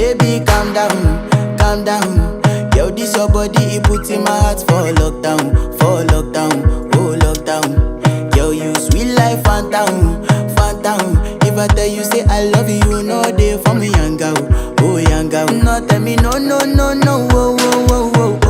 Baby, calm down, calm down. Yo, this your body, it puts in my heart for lockdown, oh lockdown. Yo, you sweet life, phantom, phantom. If I tell you say I love you, you know they for me young girl, oh young girl. No tell me no, no, no, no, oh, oh, oh, oh.